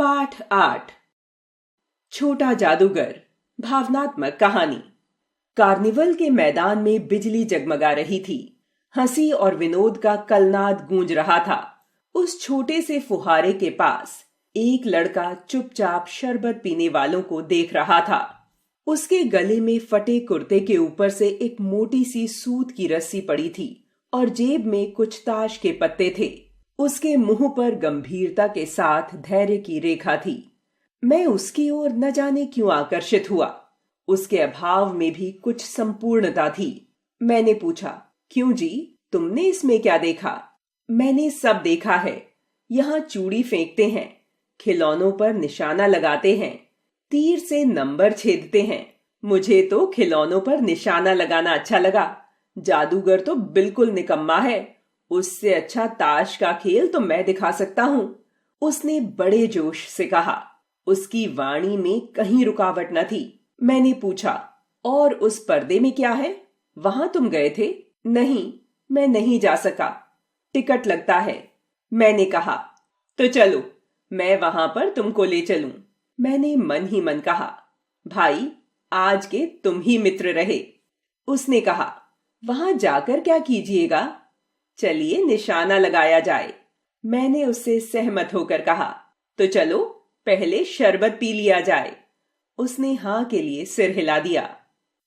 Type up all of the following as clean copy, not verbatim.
पाठ 8। छोटा जादूगर। भावनात्मक कहानी। कार्निवल के मैदान में बिजली जगमगा रही थी। हंसी और विनोद का कलनाद गूंज रहा था। उस छोटे से फुहारे के पास एक लड़का चुपचाप शरबत पीने वालों को देख रहा था। उसके गले में फटे कुर्ते के ऊपर से एक मोटी सी सूत की रस्सी पड़ी थी और जेब में कुछ ताश के पत्ते थे। उसके मुंह पर गंभीरता के साथ धैर्य की रेखा थी। मैं उसकी ओर न जाने क्यों आकर्षित हुआ। उसके अभाव में भी कुछ संपूर्णता थी। मैंने पूछा, क्यों जी, तुमने इसमें क्या देखा? मैंने सब देखा है। यहाँ चूड़ी फेंकते हैं, खिलौनों पर निशाना लगाते हैं, तीर से नंबर छेदते हैं। मुझे तो खिलौनों पर निशाना लगाना अच्छा लगा। जादूगर तो बिल्कुल निकम्मा है। उससे अच्छा ताश का खेल तो मैं दिखा सकता हूं। उसने बड़े जोश से कहा। उसकी वाणी में कहीं रुकावट न थी। मैंने पूछा, और उस पर्दे में क्या है? वहां तुम गए थे? नहीं, मैं नहीं जा सका। टिकट लगता है। मैंने कहा, तो चलो, मैं वहां पर तुमको ले चलूं। मैंने मन ही मन कहा, भाई, आज के तुम ही मित्र रहे। उसने कहा, वहां जाकर क्या कीजिएगा? चलिए निशाना लगाया जाए। मैंने उससे सहमत होकर कहा, तो चलो पहले शरबत पी लिया जाए। उसने हां के लिए सिर हिला दिया।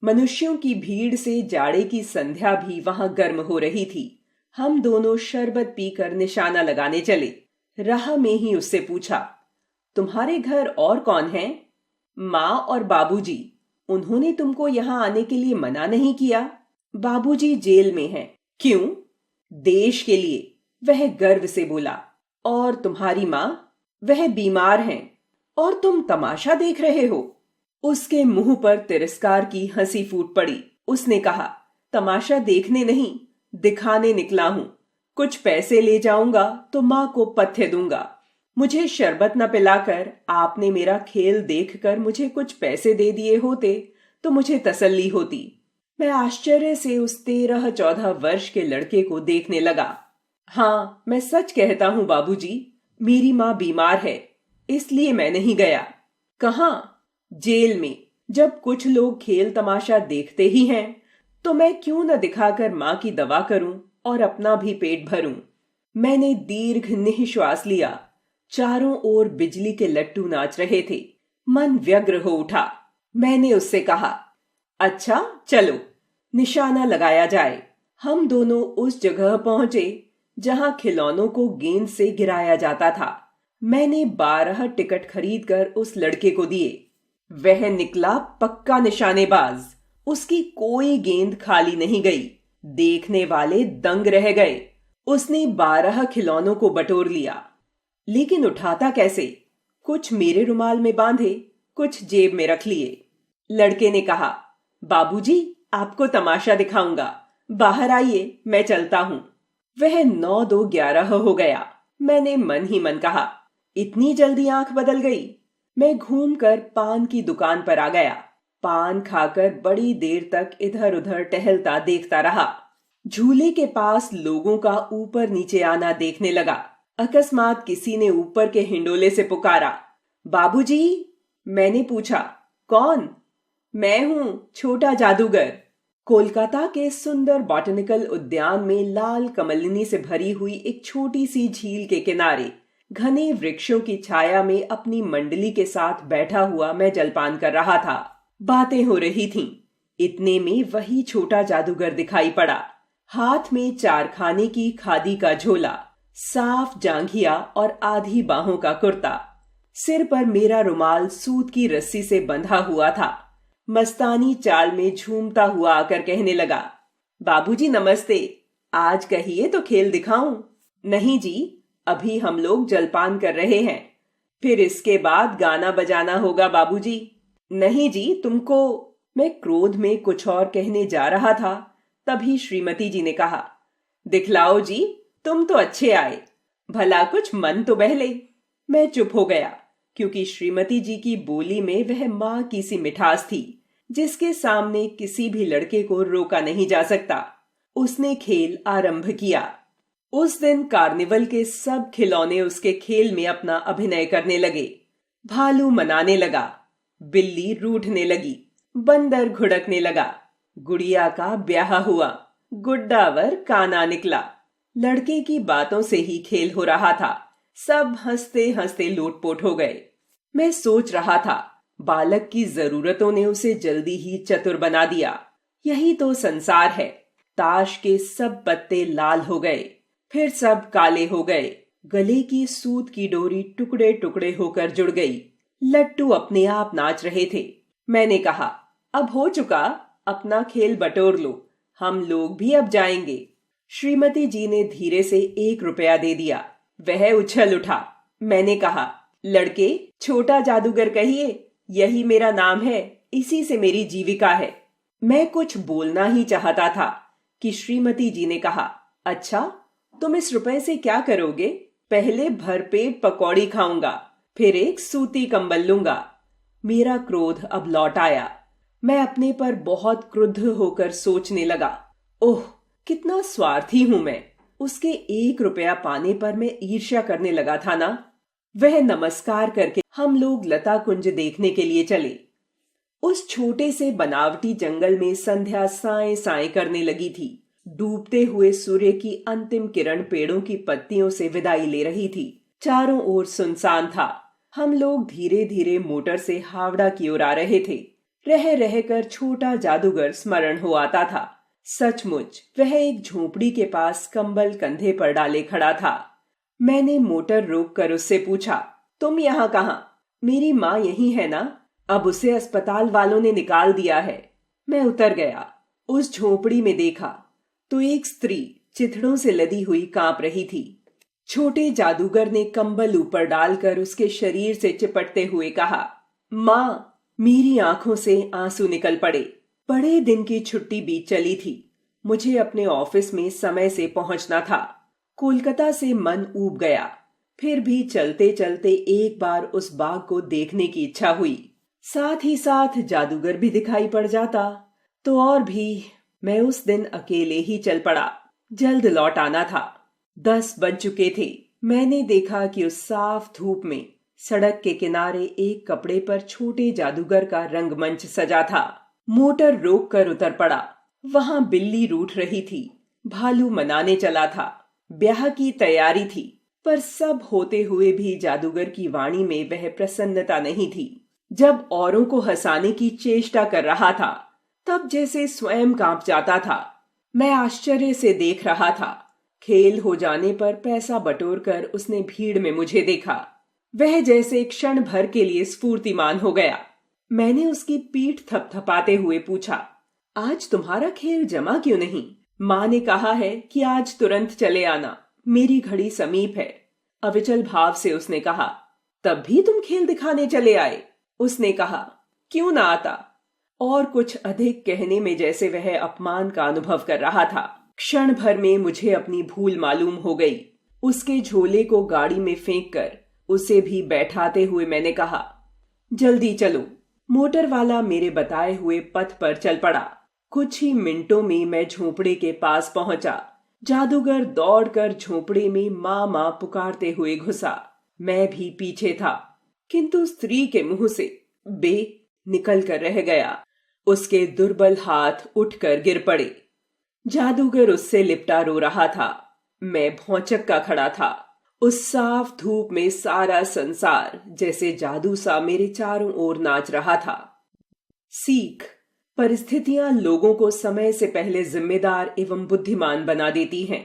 मनुष्यों की भीड़ से जाड़े की संध्या भी वहां गर्म हो रही थी। हम दोनों शरबत पीकर निशाना लगाने चले। राह में ही उससे पूछा, तुम्हारे घर और कौन है? माँ और बाबूजी। उन्होंने तुमको यहाँ आने के लिए मना नहीं किया? बाबूजी जेल में हैं। क्यों? देश के लिए, वह गर्व से बोला। और तुम्हारी माँ? वह बीमार हैं। और तुम तमाशा देख रहे हो? उसके मुंह पर तिरस्कार की हंसी फूट पड़ी। उसने कहा, तमाशा देखने नहीं, दिखाने निकला हूं। कुछ पैसे ले जाऊंगा तो माँ को पथ्य दूंगा। मुझे शरबत न पिलाकर आपने मेरा खेल देखकर मुझे कुछ पैसे दे दिए होते तो मुझे तसल्ली होती। मैं आश्चर्य से उस 13-14 वर्ष के लड़के को देखने लगा। हाँ, मैं सच कहता हूँ बाबूजी, मेरी माँ बीमार है, इसलिए मैं नहीं गया। कहाँ? जेल में। जब कुछ लोग खेल तमाशा देखते ही हैं, तो मैं क्यों न दिखाकर माँ की दवा करूं और अपना भी पेट भरूं। मैंने दीर्घ निःश्वास लिया। चारों ओर बिजली के लट्टू नाच रहे थे। मन व्यग्र हो उठा। मैंने उससे कहा, अच्छा चलो, निशाना लगाया जाए। हम दोनों उस जगह पहुंचे जहां खिलौनों को गेंद से गिराया जाता था। मैंने 12 टिकट खरीदकर उस लड़के को दिए। वह निकला पक्का निशानेबाज। उसकी कोई गेंद खाली नहीं गई। देखने वाले दंग रह गए। उसने 12 खिलौनों को बटोर लिया। लेकिन उठाता कैसे? कुछ मेरे रुमाल में बांधे, कुछ जेब में रख लिए। लड़के ने कहा, बाबूजी, आपको तमाशा दिखाऊंगा। बाहर आइए, मैं चलता हूं। वह 9-2-11 हो गया। मैंने मन ही मन कहा, इतनी जल्दी आंख बदल गई। मैं घूमकर पान की दुकान पर आ गया। पान खाकर बड़ी देर तक इधर उधर टहलता देखता रहा। झूले के पास लोगों का ऊपर नीचे आना देखने लगा। अकस्मात किसी ने ऊपर के हिंडोले से पुकारा, बाबूजी। मैंने पूछा, कौन? मैं हूं, छोटा जादूगर। कोलकाता के सुंदर बॉटनिकल उद्यान में लाल कमलिनी से भरी हुई एक छोटी सी झील के किनारे घने वृक्षों की छाया में अपनी मंडली के साथ बैठा हुआ मैं जलपान कर रहा था। बातें हो रही थीं। इतने में वही छोटा जादूगर दिखाई पड़ा। हाथ में 4 खाने की खादी का झोला, साफ जांघिया और आधी बाहों का कुर्ता। सिर पर मेरा रुमाल सूत की रस्सी से बंधा हुआ था। मस्तानी चाल में झूमता हुआ आकर कहने लगा, बाबूजी नमस्ते। आज कहिए तो खेल दिखाऊं? नहीं जी, अभी हम लोग जलपान कर रहे हैं। फिर इसके बाद गाना बजाना होगा बाबूजी। नहीं जी, तुमको। मैं क्रोध में कुछ और कहने जा रहा था, तभी श्रीमती जी ने कहा, दिखलाओ जी, तुम तो अच्छे आए। भला कुछ मन तो बहले। मैं चुप हो गया, क्योंकि श्रीमती जी की बोली में वह माँ की सी मिठास थी जिसके सामने किसी भी लड़के को रोका नहीं जा सकता। उसने खेल आरंभ किया। उस दिन कार्निवल के सब खिलौने उसके खेल में अपना अभिनय करने लगे। भालू मनाने लगा, बिल्ली रूठने लगी, बंदर घुड़कने लगा, गुड़िया का ब्याह हुआ, गुड्डावर काना निकला। लड़के की बातों से ही खेल हो रहा था। सब हंसते हंसते लोटपोट हो गए। मैं सोच रहा था, बालक की जरूरतों ने उसे जल्दी ही चतुर बना दिया। यही तो संसार है। ताश के सब पत्ते लाल हो गए, फिर सब काले हो गए। गले की सूत की डोरी टुकड़े टुकड़े होकर जुड़ गई। लट्टू अपने आप नाच रहे थे। मैंने कहा, अब हो चुका, अपना खेल बटोर लो, हम लोग भी अब जाएंगे। श्रीमती जी ने धीरे से 1 रुपया दे दिया। वह उछल उठा। मैंने कहा, लड़के, छोटा जादूगर कहिए, यही मेरा नाम है, इसी से मेरी जीविका है। मैं कुछ बोलना ही चाहता था कि श्रीमती जी ने कहा, अच्छा, तुम इस रुपए से क्या करोगे? पहले भरपेट पकौड़ी खाऊंगा, फिर एक सूती कंबल लूंगा। मेरा क्रोध अब लौट आया। मैं अपने पर बहुत क्रुद्ध होकर सोचने लगा, ओह, कितना स्वार्थी हूं मैं। उसके 1 रुपया पाने पर मैं ईर्ष्या करने लगा था ना। वह नमस्कार करके हम लोग लता कुंज देखने के लिए चले। उस छोटे से बनावटी जंगल में संध्या साए साए करने लगी थी। डूबते हुए सूर्य की अंतिम किरण पेड़ों की पत्तियों से विदाई ले रही थी। चारों ओर सुनसान था। हम लोग धीरे धीरे मोटर से हावड़ा की ओर आ रहे थे। रह रहकर छोटा जादूगर स्मरण हो आता था। सचमुच वह एक झोपड़ी के पास कंबल कंधे पर डाले खड़ा था। मैंने मोटर रोककर उससे पूछा, तुम यहाँ कहाँ? मेरी माँ यही है ना? अब उसे अस्पताल वालों ने निकाल दिया है। मैं उतर गया। उस झोपड़ी में देखा तो एक स्त्री चिथड़ों से लदी हुई कांप रही थी। छोटे जादूगर ने कंबल ऊपर डालकर उसके शरीर से चिपटते हुए कहा, माँ। मेरी आंखों से आंसू निकल पड़े। बड़े दिन की छुट्टी बीत चली थी। मुझे अपने ऑफिस में समय से पहुंचना था। कोलकाता से मन ऊब गया। फिर भी चलते चलते एक बार उस बाग को देखने की इच्छा हुई। साथ ही साथ जादूगर भी दिखाई पड़ जाता तो और भी। मैं उस दिन अकेले ही चल पड़ा। जल्द लौट आना था। 10 बज चुके थे। मैंने देखा कि उस साफ धूप में सड़क के किनारे एक कपड़े पर छोटे जादूगर का रंगमंच सजा था। मोटर रोक कर उतर पड़ा। वहां बिल्ली रूठ रही थी। भालू मनाने चला था। ब्याह की तैयारी थी, पर सब होते हुए भी जादूगर की वाणी में वह प्रसन्नता नहीं थी। जब औरों को हंसाने की चेष्टा कर रहा था, तब जैसे स्वयं कांप जाता था। मैं आश्चर्य से देख रहा था। खेल हो जाने पर पैसा बटोरकर उसने भीड़ में मुझे देखा। वह जैसे क्षण भर के लिए स्फूर्तिमान हो गया। मैंने उसकी पीठ थपथपाते हुए पूछा, आज तुम्हारा खेल जमा क्यों नहीं? माँ ने कहा है कि आज तुरंत चले आना, मेरी घड़ी समीप है। अविचल भाव से उसने कहा, तब भी तुम खेल दिखाने चले आए? उसने कहा, क्यों ना आता? और कुछ अधिक कहने में जैसे वह अपमान का अनुभव कर रहा था। क्षण भर में मुझे अपनी भूल मालूम हो गई। उसके झोले को गाड़ी में फेंक कर उसे भी बैठाते हुए मैंने कहा, जल्दी चलो। मोटर वाला मेरे बताए हुए पथ पर चल पड़ा। कुछ ही मिनटों में मैं झोपड़े के पास पहुंचा। जादूगर दौड़कर झोपड़े में माँ माँ पुकारते हुए घुसा। मैं भी पीछे था, किंतु स्त्री के मुंह से बे निकल कर रह गया। उसके दुर्बल हाथ उठकर गिर पड़े। जादूगर उससे लिपटा रो रहा था। मैं भौचक्का खड़ा था। उस साफ धूप में सारा संसार जैसे जादू सा मेरे चारों ओर नाच रहा था। सीख: परिस्थितियां लोगों को समय से पहले जिम्मेदार एवं बुद्धिमान बना देती हैं।